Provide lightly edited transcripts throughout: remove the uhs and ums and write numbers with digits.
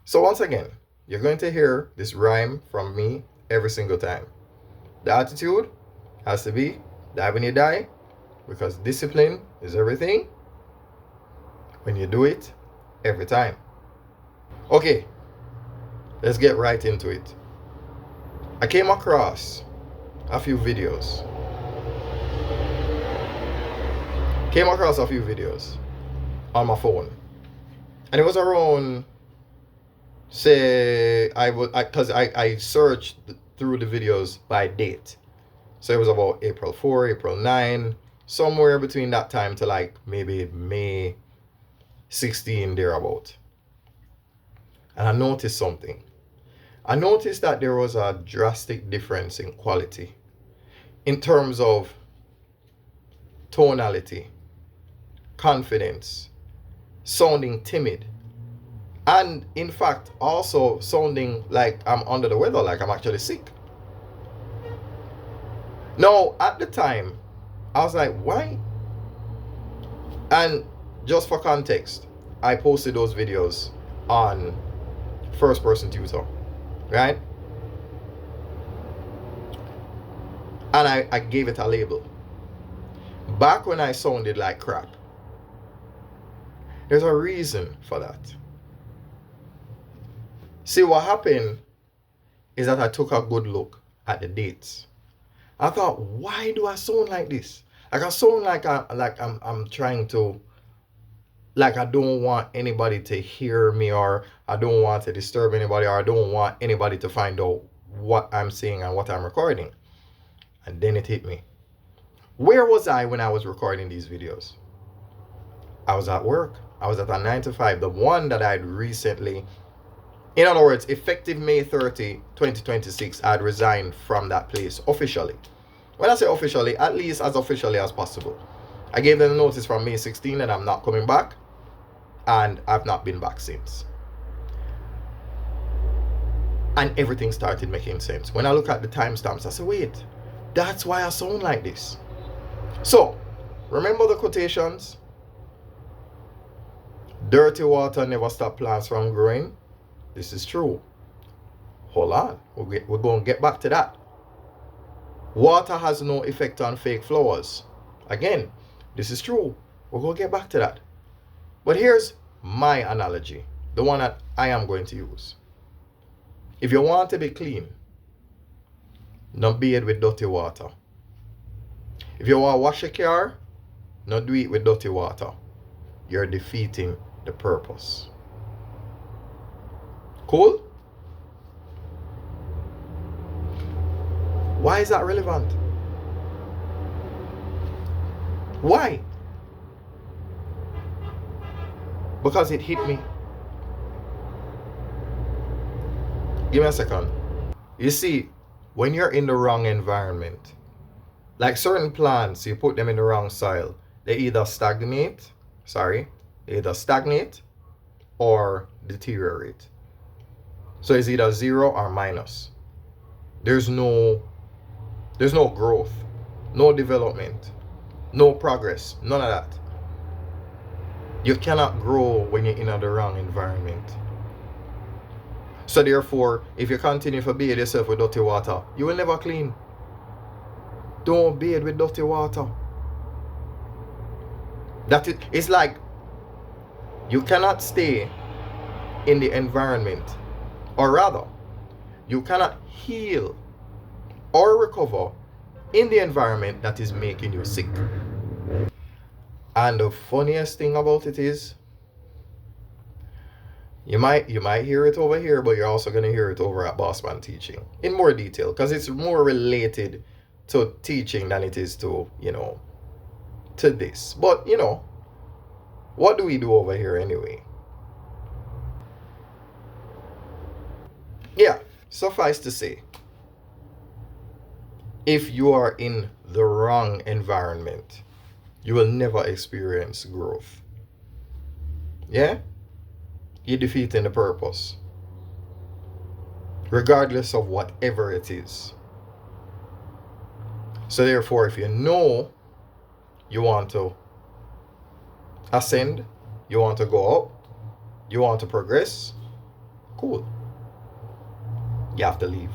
So once again, you're going to hear this rhyme from me every single time. The attitude has to be die when you die, because discipline is everything when you do it every time. Okay, let's get right into it. I came across a few videos. On my phone. And it was around, say, I searched through the videos by date. So it was about April 4, April 9, somewhere between that time to like maybe May 16 thereabout. And I noticed something. I noticed that there was a drastic difference in quality in terms of tonality, confidence, sounding timid, and in fact also sounding like I'm under the weather, like I'm actually sick. Now, at the time, I was like, why? And just for context, I posted those videos on First Person Tutor, right? And I gave it a label. Back when I sounded like crap. There's a reason for that. See, what happened is that I took a good look at the dates. I thought, why do I sound like this? Like I sound like I'm trying to, like I don't want anybody to hear me, or I don't want to disturb anybody, or I don't want anybody to find out what I'm saying and what I'm recording. And then it hit me. Where was I when I was recording these videos? I was at work. I was at a 9 to 5, the one that I'd recently, in other words, effective May 30, 2026, I'd resigned from that place officially. When I say officially, at least as officially as possible. I gave them a notice from May 16 that I'm not coming back, and I've not been back since. And everything started making sense. When I look at the timestamps, I say, wait, that's why I sound like this. So, remember the quotations? Dirty water never stops plants from growing. This is true. Hold on, we're going to get back to that. Water has no effect on fake flowers. Again, this is true. We're going to get back to that. But here's my analogy, the one that I am going to use. If you want to be clean, don't bathe with dirty water. If you want to wash your car, don't do it with dirty water. You're defeating the purpose. Cool? Why is that relevant? Why? Because it hit me. Give me a second. You see, when you're in the wrong environment, like certain plants, you put them in the wrong soil, they either stagnate or deteriorate. So it's either 0 or minus. There's no growth, no development, no progress, none of that. You cannot grow when you're in the wrong environment. So therefore, if you continue to bathe yourself with dirty water, you will never clean. Don't bathe with dirty water. It's like you cannot stay in the environment, or rather, you cannot heal or recover in the environment that is making you sick. And the funniest thing about it is, you might hear it over here, but you're also going to hear it over at Bossman Teaching in more detail, because it's more related to teaching than it is to, to this. But, what do we do over here anyway? Yeah, suffice to say, if you are in the wrong environment, you will never experience growth. Yeah? You're defeating the purpose, regardless of whatever it is. So therefore, if you know you want to ascend, you want to go up, you want to progress, cool. You have to leave.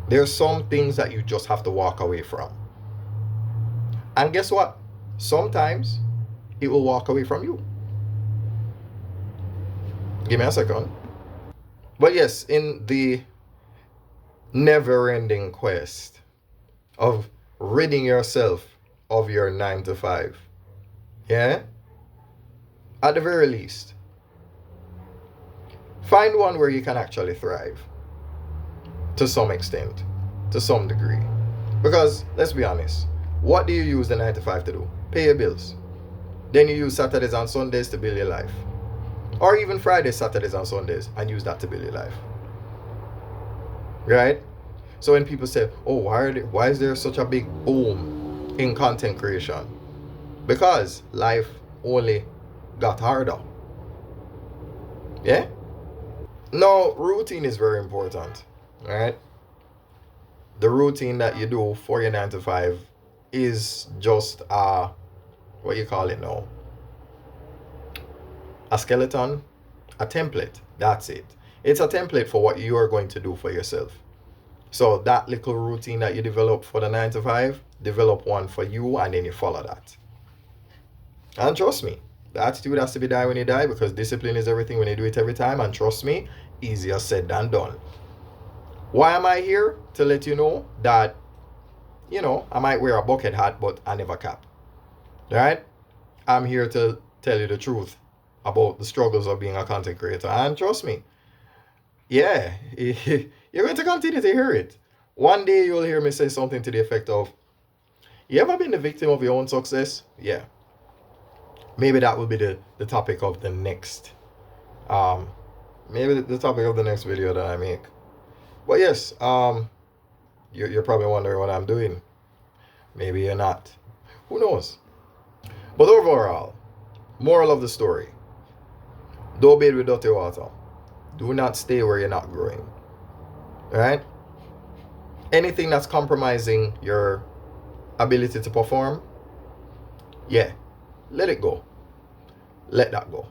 There's some things that you just have to walk away from. And guess what? Sometimes it will walk away from you. Give me a second. But yes, in the never ending quest of ridding yourself of your 9 to 5, yeah? At the very least, find one where you can actually thrive to some extent, to some degree. Because let's be honest, what do you use the 9 to 5 to do? Pay your bills. Then you use Saturdays and Sundays to build your life. Or even Fridays, Saturdays, and Sundays, and use that to build your life. Right? So when people say, oh, why is there such a big boom in content creation? Because life only got harder. Yeah? Now, routine is very important. Right? The routine that you do for your 9 to 5 is just what you call it now? A skeleton, a template. That's it. It's a template for what you are going to do for yourself. So that little routine that you develop for the 9 to 5, develop one for you and then you follow that. And trust me, the attitude has to be there when you die, because discipline is everything when you do it every time. And trust me, easier said than done. Why am I here? To let you know that, I might wear a bucket hat, but I never cap. Right? I'm here to tell you the truth about the struggles of being a content creator. And trust me, yeah, you're going to continue to hear it. One day you'll hear me say something to the effect of, you ever been the victim of your own success? Yeah. Maybe that will be the topic of the next, maybe the topic of the next video that I make. But yes, you're probably wondering what I'm doing. Maybe you're not. Who knows? But overall, moral of the story, don't bathe with dirty water. Do not stay where you're not growing. Right? Anything that's compromising your ability to perform, yeah, let it go. Let that go.